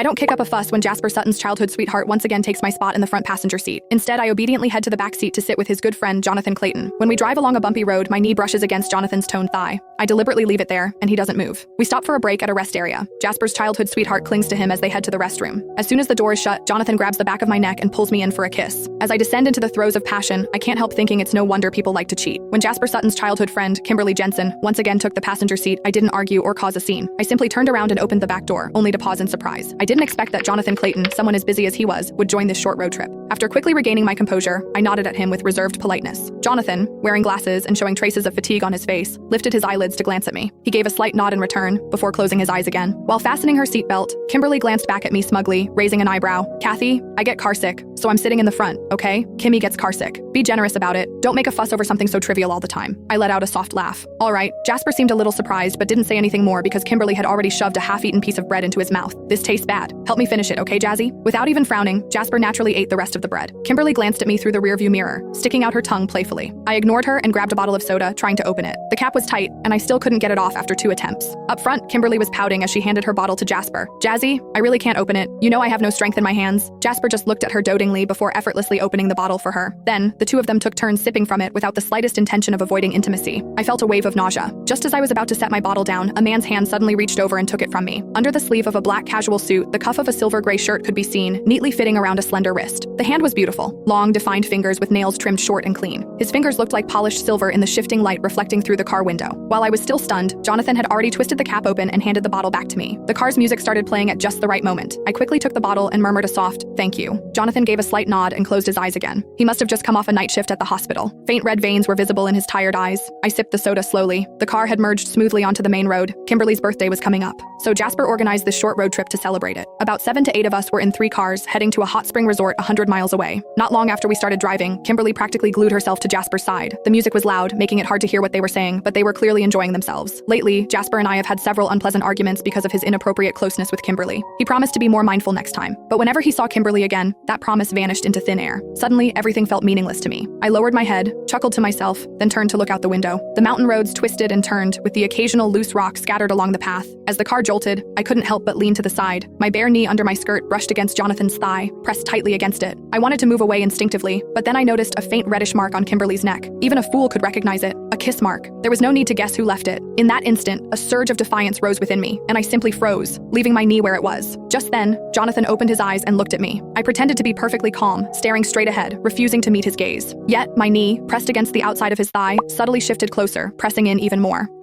I don't kick up a fuss when Jasper Sutton's childhood sweetheart once again takes my spot in the front passenger seat. Instead, I obediently head to the back seat to sit with his good friend Jonathan Clayton. When we drive along a bumpy road, my knee brushes against Jonathan's toned thigh. I deliberately leave it there, and he doesn't move. We stop for a break at a rest area. Jasper's childhood sweetheart clings to him as they head to the restroom. As soon as the door is shut, Jonathan grabs the back of my neck and pulls me in for a kiss. As I descend into the throes of passion, I can't help thinking it's no wonder people like to cheat. When Jasper Sutton's childhood friend, Kimberly Jensen, once again took the passenger seat, I didn't argue or cause a scene. I simply turned around and opened the back door, only to pause in surprise. I didn't expect that Jonathan Clayton, someone as busy as he was, would join this short road trip. After quickly regaining my composure, I nodded at him with reserved politeness. Jonathan, wearing glasses and showing traces of fatigue on his face, lifted his eyelids to glance at me. He gave a slight nod in return, before closing his eyes again. While fastening her seatbelt, Kimberly glanced back at me smugly, raising an eyebrow. Kathy, I get carsick, so I'm sitting in the front, okay? Kimmy gets carsick. Be generous about it. Don't make a fuss over something so trivial all the time. I let out a soft laugh. All right. Jasper seemed a little surprised, but didn't say anything more because Kimberly had already shoved a half-eaten piece of bread into his mouth. This tastes bad. Help me finish it, okay, Jazzy? Without even frowning, Jasper naturally ate the rest of the bread. Kimberly glanced at me through the rearview mirror, sticking out her tongue playfully. I ignored her and grabbed a bottle of soda, trying to open it. The cap was tight, and I still couldn't get it off after 2 attempts. Up front, Kimberly was pouting as she handed her bottle to Jasper. Jazzy, I really can't open it. You know I have no strength in my hands. Jasper just looked at her dotingly before effortlessly opening the bottle for her. Then, the two of them took turns sipping from it without the slightest intention of avoiding intimacy. I felt a wave of nausea. Just as I was about to set my bottle down, a man's hand suddenly reached over and took it from me. Under the sleeve of a black casual suit, the cuff of a silver-gray shirt could be seen, neatly fitting around a slender wrist. The hand was beautiful. Long, defined fingers with nails trimmed short and clean. His fingers looked like polished silver in the shifting light reflecting through the car window. While I was still stunned, Jonathan had already twisted the cap open and handed the bottle back to me. The car's music started playing at just the right moment. I quickly took the bottle and murmured a soft, "Thank you." Jonathan gave a slight nod and closed his eyes again. He must have just come off a night shift at the hospital. Faint red veins were visible in his tired eyes. I sipped the soda slowly. The car had merged smoothly onto the main road. Kimberly's birthday was coming up, so Jasper organized this short road trip to celebrate it. About 7 to 8 of us were in 3 cars, heading to a hot spring resort 100 miles away. Not long after we started driving, Kimberly practically glued herself to Jasper's side. The music was loud, making it hard to hear what they were saying, but they were clearly enjoying themselves. Lately, Jasper and I have had several unpleasant arguments because of his inappropriate closeness with Kimberly. He promised to be more mindful next time, but whenever he saw Kimberly again, that promise vanished into thin air. Suddenly, everything felt meaningless to me. I lowered my head, chuckled to myself, then turned to look out the window. The mountain roads twisted and turned, with the occasional loose rock scattered along the path. As the car jolted, I couldn't help but lean to the side. My bare knee under my skirt brushed against Jonathan's thigh, pressed tightly against it. I wanted to move away instinctively, but then I noticed a faint reddish mark on Kimberly's neck. Even a fool could recognize it. A kiss mark. There was no need to guess who left it. In that instant, a surge of defiance rose within me, and I simply froze, leaving my knee where it was. Just then, Jonathan opened his eyes and looked at me. I pretended to be perfectly calm, staring straight ahead, refusing to meet his gaze. Yet, my knee, pressed against the outside of his thigh, subtly shifted closer, pressing in even more.